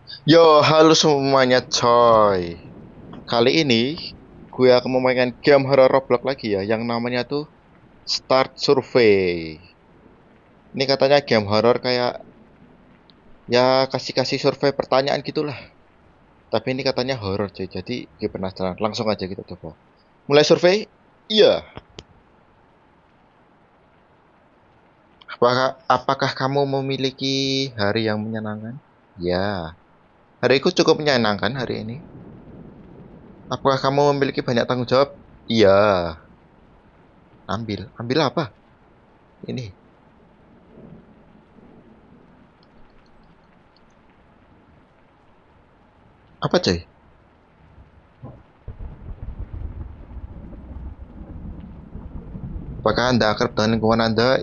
Yo, halo semuanya coy. Kali ini gue akan memainkan game horror Roblox lagi ya, yang namanya tuh Start Survey. Ini katanya game horror kayak ya kasih-kasih survei pertanyaan gitulah. Tapi ini katanya horror cuy, jadi gue penasaran. Langsung aja kita coba. Mulai survei? Iya. Apakah kamu memiliki hari yang menyenangkan? Ya. Hariku cukup menyenangkan hari ini. Apakah kamu memiliki banyak tanggung jawab? Iya. Ambil. Ambil apa? Ini. Apa coy? Apakah Anda akrab dengan lingkungan Anda?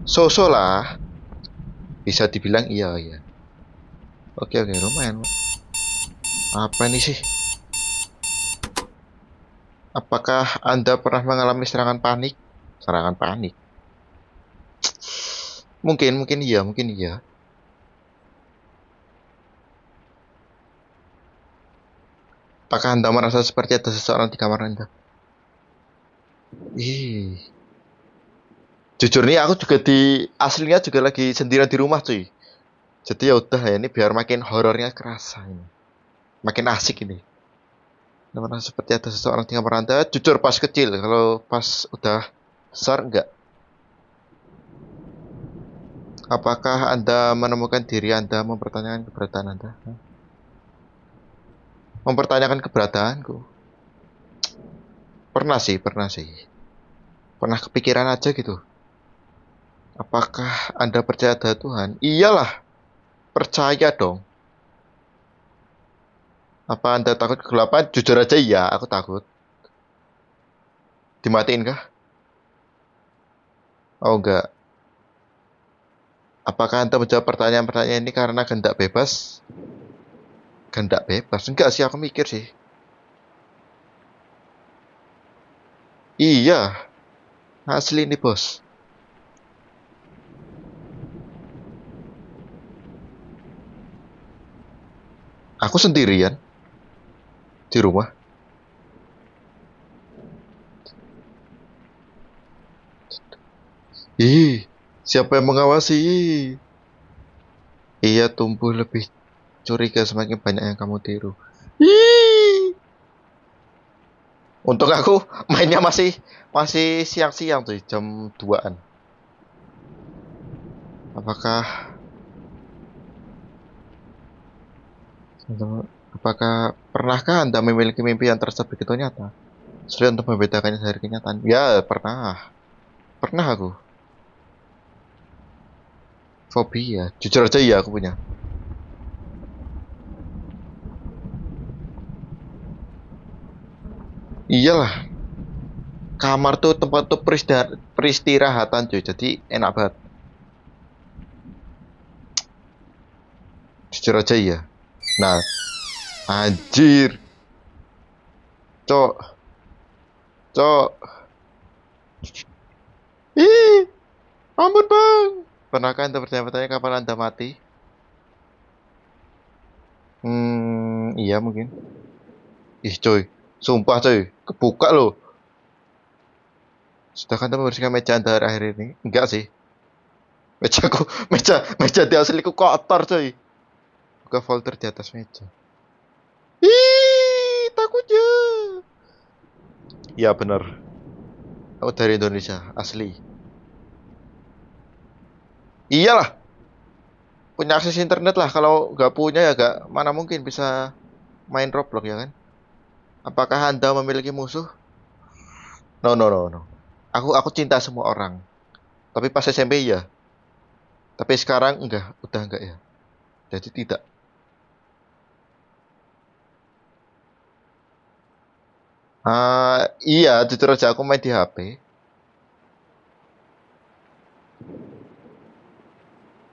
So-so lah. Bisa dibilang iya ya. Oke oke lumayan. Apa ini sih? Apakah Anda pernah mengalami serangan panik? Serangan panik. Mungkin iya, mungkin iya. Apakah Anda merasa seperti ada seseorang di kamar Anda? Ih, jujur nih aku juga di aslinya juga lagi sendirian di rumah cuy. Jadi ya udah ya ini biar makin horornya kerasa ini. Makin asik ini. Anda merasa seperti ada seseorang di kamar Anda? Jujur pas kecil, kalau pas udah besar enggak. Apakah Anda menemukan diri Anda mempertanyakan keberadaan Anda? Mempertanyakan keberadaanku. Pernah sih, pernah sih. Pernah kepikiran aja gitu. Apakah Anda percaya ada Tuhan? Iyalah, percaya dong. Apa Anda takut kegelapan? Jujur aja iya, aku takut. Dimatiin kah? Oh enggak. Apakah Anda menjawab pertanyaan-pertanyaan ini karena kehendak bebas? Kehendak bebas? Enggak sih, aku mikir sih. Iya, asli ini bos. Aku sendirian di rumah. Ih, siapa yang mengawasi? Ia tumbuh lebih curiga semakin banyak yang kamu tiru. Ih, untuk aku mainnya masih masih siang-siang tuh, jam 2-an. Apakah apakah pernahkah Anda memiliki mimpi yang terasa begitu nyata? Sulit untuk membedakannya dari kenyataan. Ya, pernah. Pernah aku. Fobia. Jujur aja iya aku punya. Iyalah, kamar tuh tempat tuh peristirahatan cuy. Jadi enak banget. Jujur aja iya. Nah, anjir. Cok, cok. Ih, ampun bang. Pernahkah Anda bertanya-tanya kapan Anda mati? Iya mungkin. Ih coy, sumpah coy, kebuka loh. Sudahkah Anda membersihkan meja Anda akhir ini? Enggak sih. Mejaku, meja di asliku kotor coy. Buka folder di atas meja. Ih, takutnya. Iya bener. Aku dari Indonesia, asli. Iyalah, punya akses internet lah. Kalau nggak punya ya nggak, mana mungkin bisa main Roblox ya kan? Apakah Anda memiliki musuh? No, no, no, no. Aku cinta semua orang. Tapi pas SMP ya. Tapi sekarang enggak, udah enggak ya. Jadi tidak. Iya, jujur aja aku main di HP.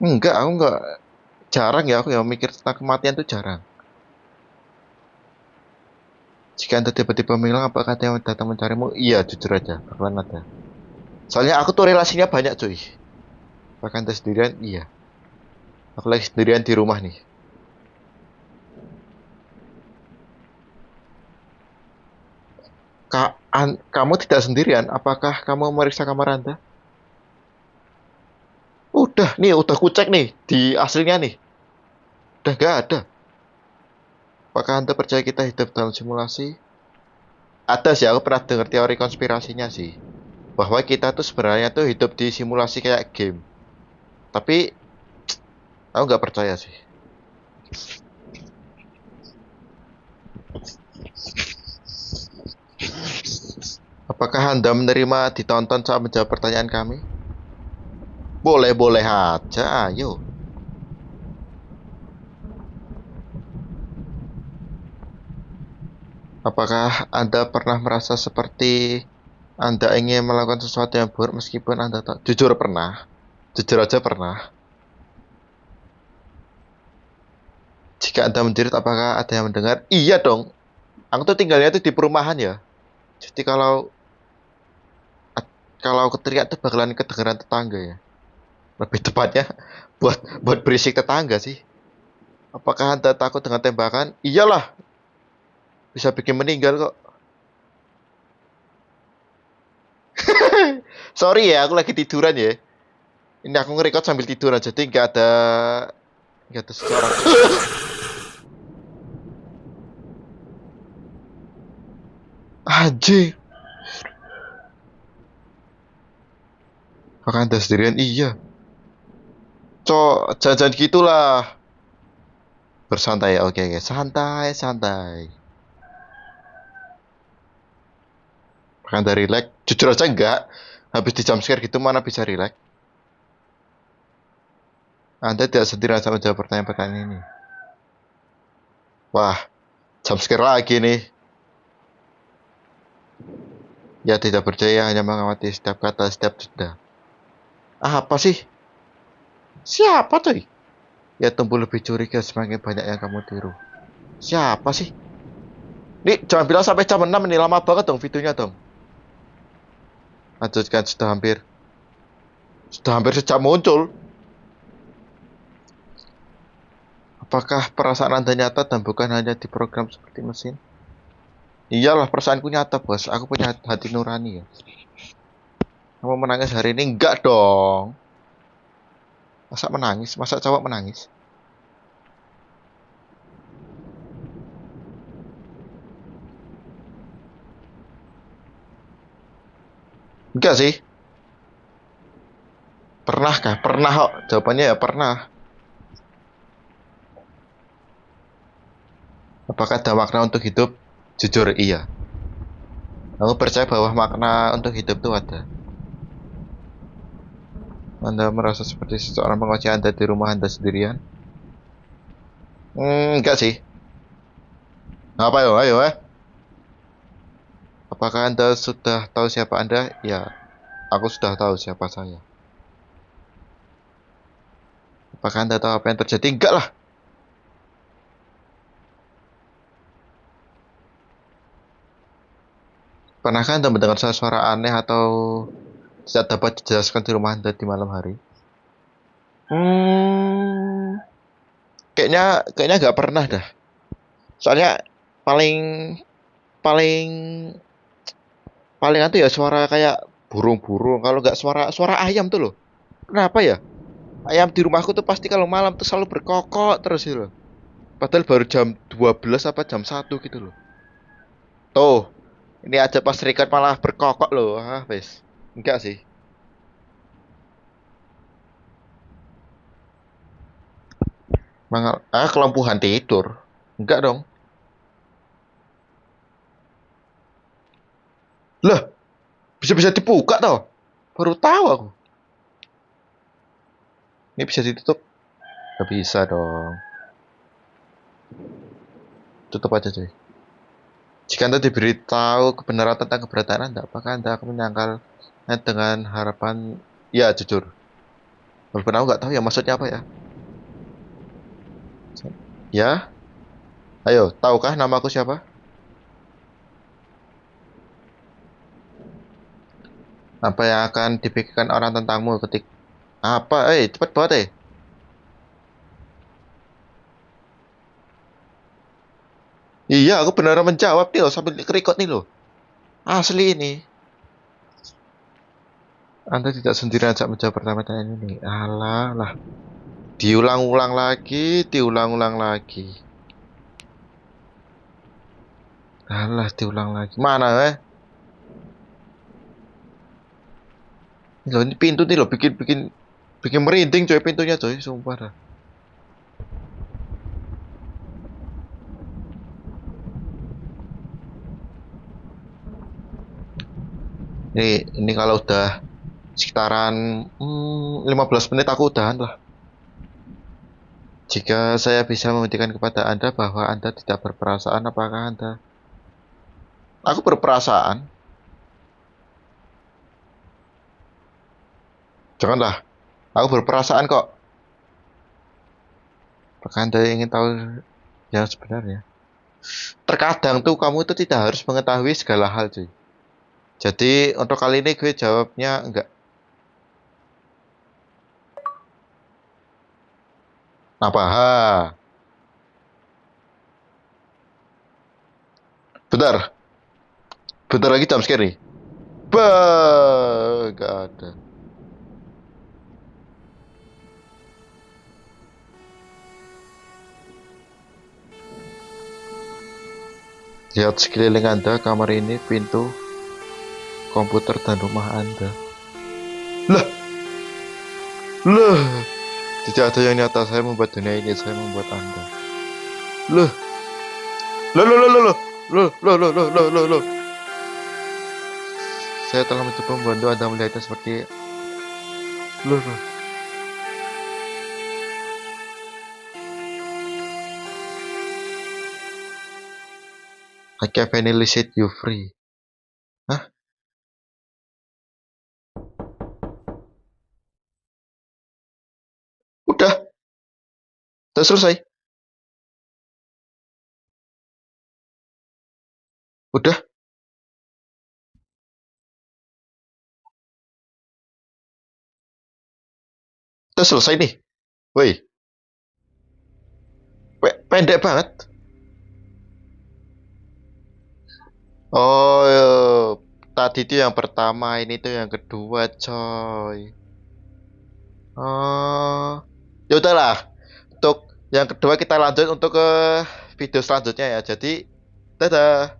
Enggak, aku enggak jarang ya aku ya mikir tentang kematian tuh jarang. Jika Anda tiba-tiba menghilang, apakah ada yang datang mencarimu? Iya, jujur aja, bakalan ada. Soalnya aku tuh relasinya banyak cuy. Bahkan Anda sendirian, iya. Aku lagi sendirian di rumah nih. Kamu tidak sendirian? Apakah kamu meriksa kamar Anda? Udah kucek nih di aslinya nih. Udah nggak ada. Apakah Anda percaya kita hidup dalam simulasi? Ada sih, aku pernah dengar teori konspirasinya sih. Bahwa kita tuh sebenarnya tuh hidup di simulasi kayak game. Tapi aku nggak percaya sih. Apakah Anda menerima ditonton saat menjawab pertanyaan kami? Boleh-boleh aja, ayo. Apakah Anda pernah merasa seperti Anda ingin melakukan sesuatu yang buruk meskipun Anda tak? Jujur pernah. Jujur aja pernah. Jika Anda menjerit, apakah ada yang mendengar? Iya dong. Aku tuh tinggalnya tuh di perumahan ya. Jadi kalau aku teriak tuh bakalan kedengeran tetangga ya. Lebih tepatnya buat buat berisik tetangga sih. Apakah Anda takut dengan tembakan? Iyalah, bisa bikin meninggal kok. Sorry ya, aku lagi tiduran ya. Ini aku nge-record sambil tiduran, jadi nggak ada seseorang. Anjing. Apakah Anda sendirian? Iya. Jangan gitulah. Bersantai ya, oke oke. Santai, santai. Apakah Anda relax? Jujur aja enggak. Habis di jumpscare gitu mana bisa relax? Anda tidak sendirian sama menjawab pertanyaan-pertanyaan ini. Wah, jumpscare lagi nih. Ya tidak percaya hanya mengamati setiap kata, setiap jeda. Ah, apa sih? Siapa tuh? Ya tumbuh lebih curiga semakin banyak yang kamu tiru. Siapa sih? Nih, jangan bilang sampai jam 6 ini lama banget dong videonya dong. Lanjutkan sudah hampir sejam muncul. Apakah perasaan Anda nyata dan bukan hanya di program seperti mesin? Iyalah, perasaanku nyata, bos. Aku punya hati nurani ya. Kamu menangis hari ini? Enggak dong. Masa menangis? Masa cowok menangis? Enggak sih. Pernah kah? Pernah kok. Jawabannya ya pernah. Apakah ada makna untuk hidup? Jujur, iya. Aku percaya bahwa makna untuk hidup itu ada. Anda merasa seperti seseorang mengunci Anda di rumah Anda sendirian? Enggak sih. Apa yo? Ayo, Apakah Anda sudah tahu siapa Anda? Ya, aku sudah tahu siapa saya. Apakah Anda tahu apa yang terjadi? Enggak lah. Pernahkah Anda mendengar suara aneh atau tidak dapat dijelaskan di rumah Anda di malam hari? Hmm, kayaknya nggak pernah dah. Soalnya paling paling paling itu ya suara kayak burung-burung. Kalau nggak suara suara ayam tuh loh. Kenapa ya? Ayam di rumahku tuh pasti kalau malam tuh selalu berkokok terus gitu loh. Padahal baru jam 12 apa jam 1 gitu loh. Tuh, ini aja pas record malah berkokok loh. Ah, wes. Enggak sih. Kelumpuhan tidur. Enggak dong. Lah, bisa-bisa dibuka toh. Baru tahu aku. Ini bisa ditutup? Gak bisa dong. Tutup aja cuy. Jika Anda diberitahu kebenaran tentang keberadaan Anda, apakah Anda akan menyangkalnya dengan harapan ya jujur? Walaupun aku nggak tahu ya maksudnya apa ya. Ya, ayo, tahukah nama aku siapa? Apa yang akan dipikirkan orang tentangmu ketik apa? Cepet banget Iya, aku beneran menjawab nih loh sambil kerikot nih loh. Asli ini. Anda tidak sendirian saat menjawab pertanyaan ini. Alah, lah. Diulang-ulang lagi, diulang-ulang lagi. Alah, diulang lagi. Mana, eh? Ini loh, ini pintu nih loh, bikin bikin bikin merinding coy pintunya coy, sumpah dah. Ini kalau udah sekitaran 15 menit aku udahan lah. Jika saya bisa membuktikan kepada Anda bahwa Anda tidak berperasaan, apakah Anda? Aku berperasaan. Janganlah. Aku berperasaan kok. Apakah Anda ingin tahu yang sebenarnya? Terkadang tuh kamu itu tidak harus mengetahui segala hal, cuy. Jadi untuk kali ini gue jawabnya enggak. Apa? Ha. Bentar. Bentar lagi jam scare nih. Bah, enggak ada. Lihat sekeliling Anda, kamar ini, pintu, komputer, dan rumah Anda. Lah, lah. Tidak ada yang nyata, saya membuat dunia ini, saya membuat Anda. Loh, loh, loh, loh, loh, loh, loh, loh, loh, loh, loh, loh, loh. Saya telah mencoba membantu Anda melihatnya seperti loh, loh. I can finally set you free. Hah? Udah selesai. Udah, udah selesai nih. Woi, pendek banget. Oh, tadi itu yang pertama, ini tuh yang kedua, coy. Oh, ya udahlah. Untuk yang kedua kita lanjut untuk ke video selanjutnya ya. Jadi, dadah.